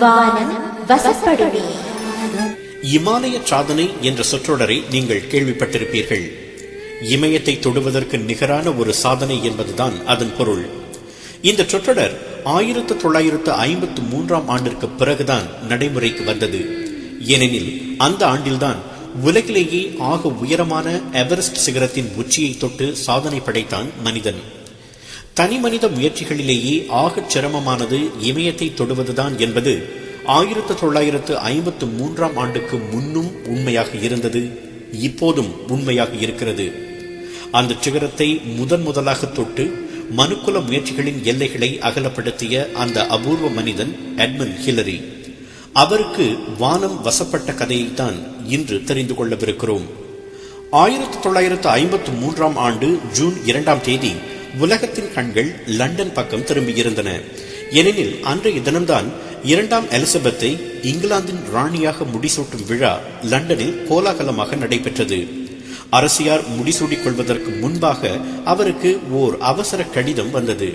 வானம் வசப்படுமே. இமாலய சாதனை என்ற சொற்றொடரை நீங்கள் கேள்விப்பட்டிருப்பீர்கள். இமயத்தை தொடுவதற்கு நிகரான ஒரு சாதனை என்பதுதான் அதன் பொருள். இந்த சொற்றொடர் 1953 ஆண்டிற்கு பிறகுதான் நடைமுறைக்கு வந்தது. ஏனெனில் அந்த ஆண்டில்தான் உலகிலேயே ஆக உயரமான எவரெஸ்ட் சிகரத்தின் உச்சியை தொட்டு சாதனை படைத்தான் மனிதன். தனி மனித முயற்சிகளிலேயே ஆகச் சிரமமானது இமயத்தை தொடுவதுதான் என்பது 1953 ஆண்டுக்கு முன்னும் உண்மையாக இருந்தது, இப்போதும் உண்மையாக இருக்கிறது. அந்த சிகரத்தை முதலாக தொட்டு மனுக்குல முயற்சிகளின் எல்லைகளை அகலப்படுத்திய அந்த அபூர்வ மனிதன் எட்மண்ட் ஹில்லரி. அவருக்கு வானம் வசப்பட்ட கதையைத்தான் இன்று தெரிந்து கொள்ளவிருக்கிறோம். 1953 ஆண்டு ஜூன் 2 உலகத்தின் கண்கள் லண்டன் பக்கம் திரும்பியிருந்தன. ஏனெனில் அன்றைய தினம்தான் 2ஆம் எலிசபெத்தை இங்கிலாந்தின் ராணியாக முடிசூட்டும் விழா லண்டனில் கோலாகலமாக நடைபெற்றது. அரசியார் முடிசூடிக் கொள்வதற்கு முன்பாக அவருக்கு ஓர் அவசர கடிதம் வந்தது.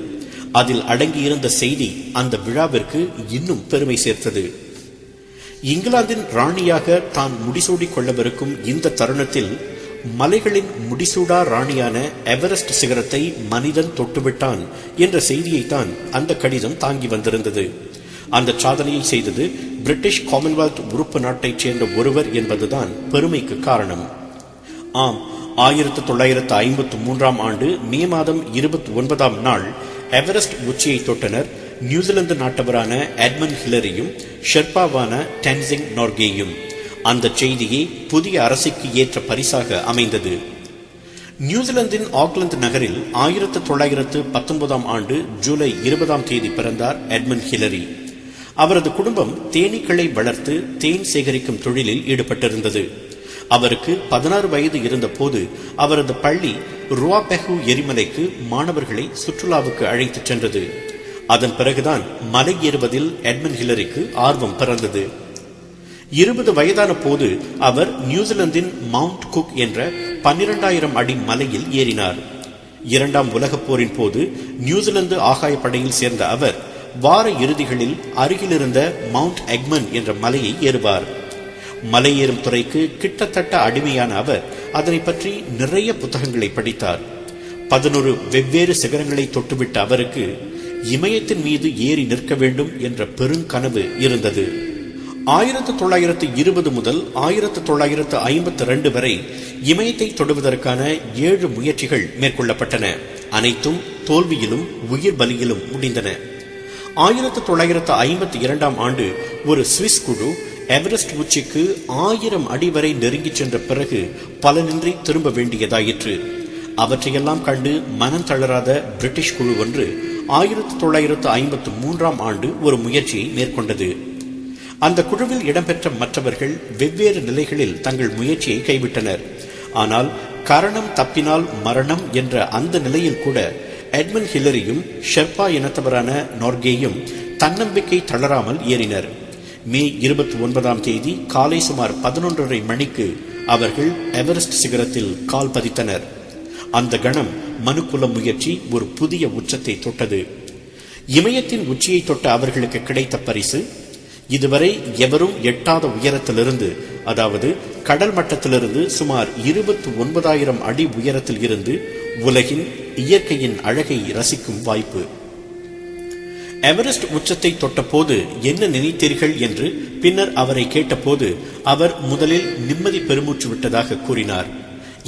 அதில் அடங்கியிருந்த செய்தி அந்த விழாவிற்கு இன்னும் பெருமை சேர்த்தது. இங்கிலாந்தின் ராணியாக தான் முடிசூடிக் கொள்ளவிருக்கும் இந்த தருணத்தில் மலைகளின் முடிசூடா ராணியான எவரெஸ்ட் சிகரத்தை மனிதன் தொட்டுவிட்டான் என்ற செய்தியைத்தான் அந்த கடிதம் தாங்கி வந்திருந்தது. அந்த சாதனையை செய்தது பிரிட்டிஷ் காமன்வெல்த் உறுப்பு நாட்டைச் சேர்ந்த ஒருவர் என்பதுதான் பெருமைக்கு காரணம். ஆம், 1953 ஆண்டு மே மாதம் 29 எவரெஸ்ட் உச்சியை தொட்டனர் நியூசிலாந்து நாட்டவரான எட்மண்ட் ஹில்லரியும் ஷெர்பாவான டென்சிங் நோர்கேயும். அந்த செய்தியே புதிய அரசுக்கு ஏற்ற பரிசாக அமைந்தது. நியூசிலாந்தின் ஆக்லாந்து நகரில் 1919 ஆண்டு ஜூலை 20 பிறந்தார் எட்மண்ட் ஹில்லரி. அவரது குடும்பம் தேனீக்களை வளர்த்து தேன் சேகரிக்கும் தொழிலில் ஈடுபட்டிருந்தது. அவருக்கு 16 வயது இருந்த போது அவரது பள்ளி ருவாபெஹு எரிமலைக்கு மாணவர்களை சுற்றுலாவுக்கு அழைத்துச் சென்றது. அதன் பிறகுதான் மலை ஏறுவதில் எட்மண்ட் ஹில்லரிக்கு ஆர்வம் பிறந்தது. 20 வயதான போது அவர் நியூசிலாந்தின் மவுண்ட் குக் என்ற 12,000 அடி மலையில் ஏறினார். 2ஆம் உலகப் போரின் போது நியூசிலாந்து ஆகாயப்படையில் சேர்ந்த அவர் வார இறுதிகளில் அருகிலிருந்த மவுண்ட் எக்மன் என்ற மலையை ஏறுவார். மலை ஏறும் துறைக்கு கிட்டத்தட்ட அடிமையான அவர் அதனை பற்றி நிறைய புத்தகங்களை படித்தார். 11 வெவ்வேறு சிகரங்களை தொட்டுவிட்ட அவருக்கு இமயத்தின் மீது ஏறி நிற்க வேண்டும் என்ற பெருங்கனவு இருந்தது. 1920 முதல் 1952 வரை இமயத்தை தொடுவதற்கான 7 முயற்சிகள் மேற்கொள்ளப்பட்டன. அனைத்தும் தோல்வியிலும் உயிர் பலியிலும் முடிந்தன. 1952 ஆண்டு ஒரு சுவிஸ் குழு எவரெஸ்ட் உச்சிக்கு 1000 அடி வரை நெருங்கிச் சென்ற பிறகு பலனின்றி திரும்ப வேண்டியதாயிற்று. அவற்றையெல்லாம் கண்டு மனம் தளராத பிரிட்டிஷ் குழு ஒன்று 1953 ஆண்டு ஒரு முயற்சியை மேற்கொண்டது. அந்த குழுவில் இடம்பெற்ற மற்றவர்கள் வெவ்வேறு நிலைகளில் தங்கள் முயற்சியை கைவிட்டனர். ஆனால் கரணம் தப்பினால் மரணம் என்ற அந்த நிலையில் கூட எட்மண்ட் ஹில்லரியும் ஷெர்பா இனத்தவரான நோர்கேயும் தன்னம்பிக்கை தளராமல் ஏறினர். மே 29 காலை சுமார் 11:30 மணிக்கு அவர்கள் எவரெஸ்ட் சிகரத்தில் கால் பதித்தனர். அந்த கணம் மனுக்குல முயற்சி ஒரு புதிய உச்சத்தை தொட்டது. இமயத்தின் உச்சியை தொட்ட அவர்களுக்கு கிடைத்த பரிசு இதுவரை எவரும் எட்டாத உயரத்திலிருந்து, அதாவது கடல் மட்டத்திலிருந்து சுமார் 29,000 அடி உயரத்தில் இருந்து உலகின் இயற்கையின் அழகை ரசிக்கும் வாய்ப்பு. எவரெஸ்ட் உச்சத்தை தொட்ட போது என்ன நினைத்தீர்கள் என்று பின்னர் அவரை கேட்டபோது அவர் முதலில் நிம்மதி பெருமூச்சு விட்டதாக கூறினார்.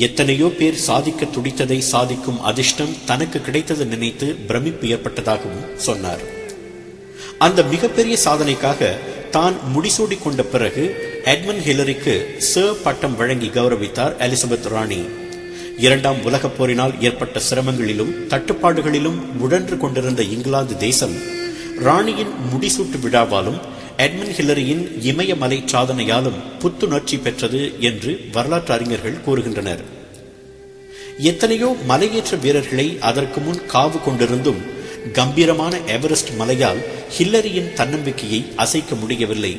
எத்தனையோ பேர் சாதிக்க துடித்ததை சாதிக்கும் அதிர்ஷ்டம் தனக்கு கிடைத்தது நினைத்து பிரமிப்பு ஏற்பட்டதாகவும் சொன்னார். அந்த மிகப்பெரிய சாதனைக்காக தான் முடிசூடிக் கொண்ட பிறகு எட்மண்ட் ஹில்லரிக்கு சர் பட்டம் வழங்கி கௌரவித்தார் எலிசபெத் ராணி. 2ஆம் உலகப் போரினால் ஏற்பட்ட சிரமங்களிலும் தட்டுப்பாடுகளிலும் உழன்று கொண்டிருந்த இங்கிலாந்து தேசம் ராணியின் முடிசூட்டு விழாவாலும் எட்மண்ட் ஹில்லரியின் இமயமலை சாதனையாலும் புத்துணர்ச்சி பெற்றது என்று வரலாற்று அறிஞர்கள் கூறுகின்றனர். எத்தனையோ மலையேற்ற வீரர்களை அதற்கு முன் காவு கொண்டிருந்தும் கம்பீரமான எவரெஸ்ட் மலையால் ஹில்லரியின் தன்னம்பிக்கையை அசைக்க முடியவில்லை.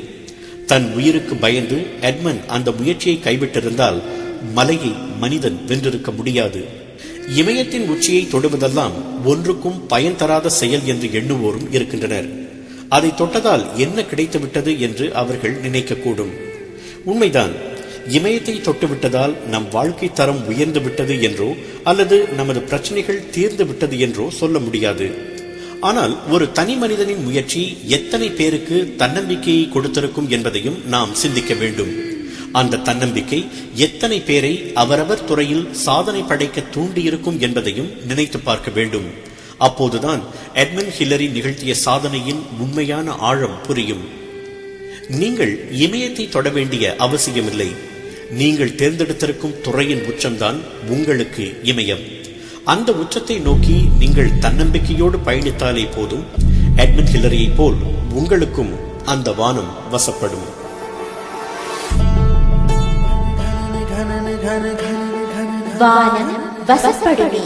தன் உயிருக்கு பயந்து எட்மண்ட் அந்த முயற்சியை கைவிட்டிருந்தால் மலையை மனிதன் வென்றிருக்க முடியாது. இமயத்தின் உச்சியை தொடுவதெல்லாம் ஒன்றுக்கும் பயன் தராத செயல் என்று எண்ணுவோரும் இருக்கின்றனர். அதை தொட்டதால் என்ன கிடைத்துவிட்டது என்று அவர்கள் நினைக்கக்கூடும். உண்மைதான். இமயத்தை தொட்டுவிட்டதால் நம் வாழ்க்கை தரம் உயர்ந்து விட்டது என்றோ அல்லது நமது பிரச்சனைகள் தீர்ந்து விட்டது என்றோ சொல்ல முடியாது. ஆனால் ஒரு தனி மனிதனின் முயற்சி எத்தனை பேருக்கு தன்னம்பிக்கையை கொடுத்திருக்கும் என்பதையும் நாம் சிந்திக்க வேண்டும். அந்த தன்னம்பிக்கை எத்தனை பேரை அவரவர் துறையில் சாதனை படைக்க தூண்டியிருக்கும் என்பதையும் நினைத்து பார்க்க வேண்டும். அப்போதுதான் எட்மண்ட் ஹில்லரி நிகழ்த்திய சாதனையின் உண்மையான ஆழம் புரியும். நீங்கள் இமயத்தை தொட வேண்டிய அவசியமில்லை. நீங்கள் தேர்ந்தெடுத்திருக்கும் துறையின் உச்சம்தான் உங்களுக்கு இமயம். அந்த உச்சத்தை நோக்கி நீங்கள் தன்னம்பிக்கையோடு பயணித்தாலே போதும். எட்மண்ட் ஹில்லரியை போல் உங்களுக்கும் அந்த வானம் வசப்படும். வானம் வசப்படுமே.